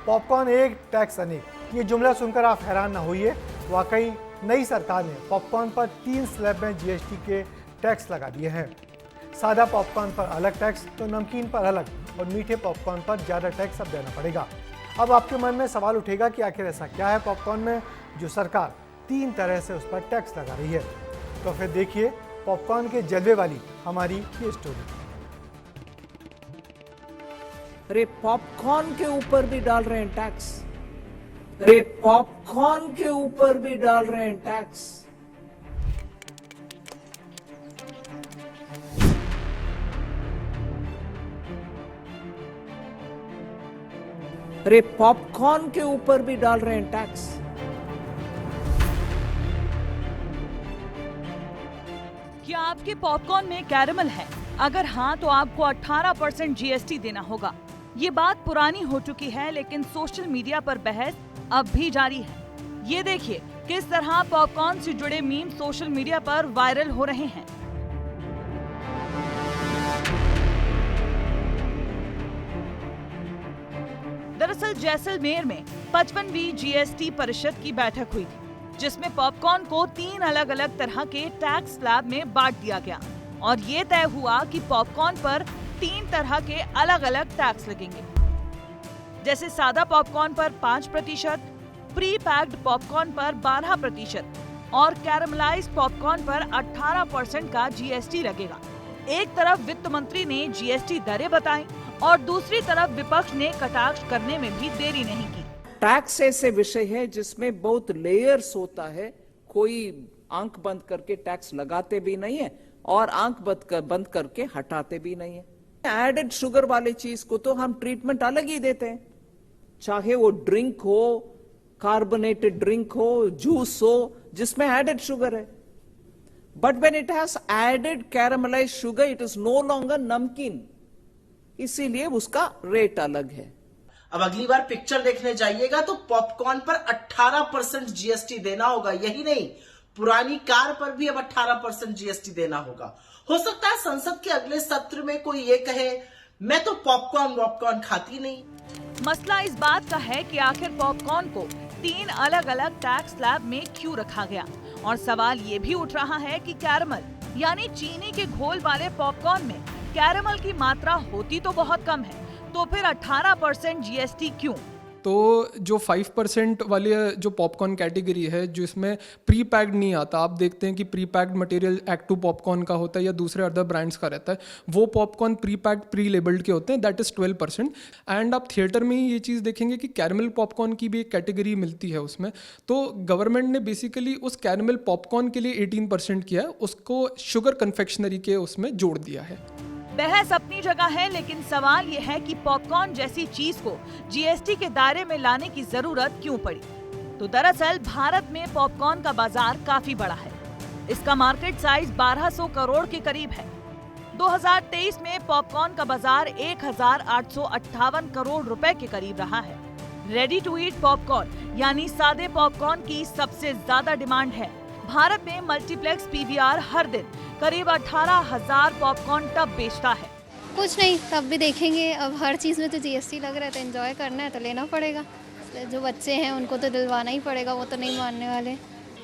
Popcorn एक tax अनेक, ये जुमला सुनकर आप हैरान ना होइए। वाकई नई सरकार ने पॉपकॉर्न पर 3 स्लैब में जीएसटी के टैक्स लगा दिए हैं। सादा पॉपकॉर्न पर अलग टैक्स तो नमकीन पर अलग और मीठे पॉपकॉर्न पर ज़्यादा टैक्स अब देना पड़ेगा। अब आपके मन में सवाल उठेगा कि आखिर ऐसा क्या है पॉपकॉर्न में जो सरकार 3 तरह से उस पर टैक्स लगा रही है। तो फिर देखिए पॉपकॉर्न के जलवे वाली हमारी ये स्टोरी। अरे पॉपकॉर्न के ऊपर भी डाल रहे हैं टैक्स। अरे पॉपकॉर्न के ऊपर भी डाल रहे हैं टैक्स। अरे पॉपकॉर्न के ऊपर भी डाल रहे हैं टैक्स। क्या आपके पॉपकॉर्न में कैरेमल है? अगर हाँ तो आपको 18% जीएसटी देना होगा। ये बात पुरानी हो चुकी है, लेकिन सोशल मीडिया पर बहस अब भी जारी है। ये देखिए किस तरह पॉपकॉर्न से जुड़े मीम सोशल मीडिया पर वायरल हो रहे हैं। दरअसल जैसलमेर में 55वीं जीएसटी परिषद की बैठक हुई थी, जिसमें पॉपकॉर्न को 3 अलग अलग तरह के टैक्स स्लैब में बांट दिया गया और ये तय हुआ कि पॉपकॉर्न पर 3 तरह के अलग अलग टैक्स लगेंगे। जैसे सादा पॉपकॉर्न पर 5%, प्री पैक्ड पॉपकॉर्न पर 12% और कैरमलाइज्ड पॉपकॉर्न पर 18% का जीएसटी लगेगा। एक तरफ वित्त मंत्री ने जीएसटी दरें बताई और दूसरी तरफ विपक्ष ने कटाक्ष करने में भी देरी नहीं की। टैक्स ऐसे विषय है जिसमें बहुत लेयर्स होता है। कोई आंख बंद करके टैक्स लगाते भी नहीं है और आंख बंद करके हटाते भी नहीं है। एडेड शुगर वाले चीज को तो हम ट्रीटमेंट अलग ही देते हैं, चाहे वो ड्रिंक हो, कार्बोनेटेड ड्रिंक हो, जूस हो, जिसमें एडेड शुगर है। But when it has added caramelised sugar, it is no longer namkeen, इसीलिए उसका रेट अलग है। अब अगली बार पिक्चर देखने जाइएगा तो पॉपकॉर्न पर 18% जीएसटी देना होगा। यही नहीं, पुरानी कार पर भी अब 18% जीएसटी देना होगा। हो सकता है संसद के अगले सत्र में कोई ये कहे मैं तो पॉपकॉर्न खाती नहीं। मसला इस बात का है कि आखिर पॉपकॉर्न को 3 अलग अलग टैक्स स्लैब में क्यों रखा गया, और सवाल ये भी उठ रहा है कि कैरमल यानी चीनी के घोल वाले पॉपकॉर्न में कैरमल की मात्रा होती तो बहुत कम है, तो फिर 18% जीएसटी क्यों? तो जो 5% वाले जो पॉपकॉर्न कैटेगरी है, जो इसमें प्री पैक्ड नहीं आता, आप देखते हैं कि प्री पैक्ड मटेरियल एक्टू पॉपकॉर्न का होता है या दूसरे अदर ब्रांड्स का रहता है, वो popcorn pre packed pre labelled के होते हैं, दैट इज़ 12%। एंड आप थिएटर में ही ये चीज़ देखेंगे कि कैरमल पॉपकॉर्न की भी एक कैटेगरी मिलती है उसमें। तो गवर्नमेंट ने बेसिकली उस कैरमल पॉपकॉर्न के लिए 18% किया है, उसको शुगर कन्फेक्शनरी के उसमें जोड़ दिया है। बहस अपनी जगह है, लेकिन सवाल ये है कि पॉपकॉर्न जैसी चीज को जीएसटी के दायरे में लाने की जरूरत क्यों पड़ी? तो दरअसल भारत में पॉपकॉर्न का बाजार काफी बड़ा है। इसका मार्केट साइज 1200 करोड़ के करीब है। 2023 में पॉपकॉर्न का बाजार 1858 करोड़ रुपए के करीब रहा है। रेडी टू ईट पॉपकॉर्न यानी सादे पॉपकॉर्न की सबसे ज्यादा डिमांड है। भारत में मल्टीप्लेक्स पीवीआर हर दिन करीब 18,000 पॉपकॉर्न टब बेचता है। कुछ नहीं, तब भी देखेंगे। अब हर चीज़ में तो जीएसटी लग रहा है, तो एंजॉय करना है तो लेना पड़ेगा। जो बच्चे हैं उनको तो दिलवाना ही पड़ेगा, वो तो नहीं मानने वाले।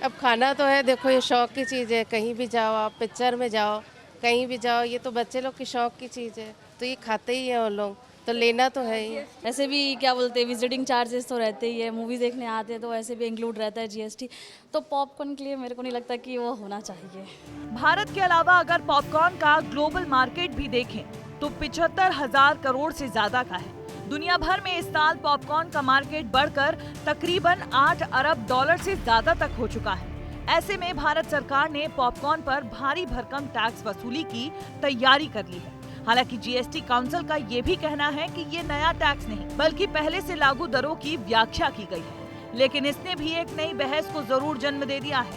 अब खाना तो है, देखो ये शौक की चीज़ है। कहीं भी जाओ, आप पिक्चर में जाओ, कहीं भी जाओ, ये तो बच्चे लोग की शौक की चीज़ है, तो ये खाते ही हैं वो लोग, तो लेना तो है ही। ऐसे भी क्या बोलते हैं, विजिटिंग चार्जेस तो रहते ही है, मूवी देखने आते हैं तो ऐसे भी इंक्लूड रहता है जीएसटी। तो पॉपकॉर्न के लिए मेरे को नहीं लगता कि वो होना चाहिए। भारत के अलावा अगर पॉपकॉर्न का ग्लोबल मार्केट भी देखें तो 75,000 करोड़ से ज्यादा का है। दुनिया भर में इस साल पॉपकॉर्न का मार्केट बढ़कर तकरीबन 8 अरब डॉलर से ज्यादा तक हो चुका है। ऐसे में भारत सरकार ने पॉपकॉर्न पर भारी भरकम टैक्स वसूली की तैयारी कर ली है। हालांकि जीएसटी काउंसिल का ये भी कहना है कि ये नया टैक्स नहीं बल्कि पहले से लागू दरों की व्याख्या की गई है, लेकिन इसने भी एक नई बहस को जरूर जन्म दे दिया है।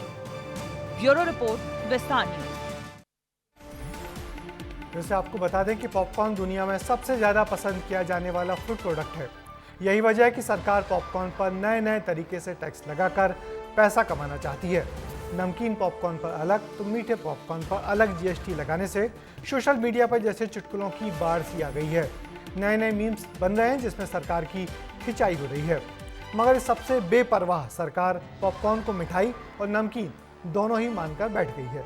ब्यूरो रिपोर्ट, विस्तार न्यूज। वैसे आपको बता दें कि पॉपकॉर्न दुनिया में सबसे ज़्यादा पसंद किया जाने वाला फूड प्रोडक्ट है। यही वजह है कि सरकार पॉपकॉर्न पर नए नए तरीके से टैक्स लगाकर पैसा कमाना चाहती है। नमकीन पॉपकॉर्न पर अलग तो मीठे पॉपकॉर्न पर अलग जीएसटी लगाने से सोशल मीडिया पर जैसे चुटकुलों की बाढ़ सी आ गई है। नए नए मीम्स बन रहे हैं जिसमें सरकार की खिंचाई हो रही है। मगर सबसे बेपरवाह सरकार पॉपकॉर्न को मिठाई और नमकीन दोनों ही मानकर बैठ गई है।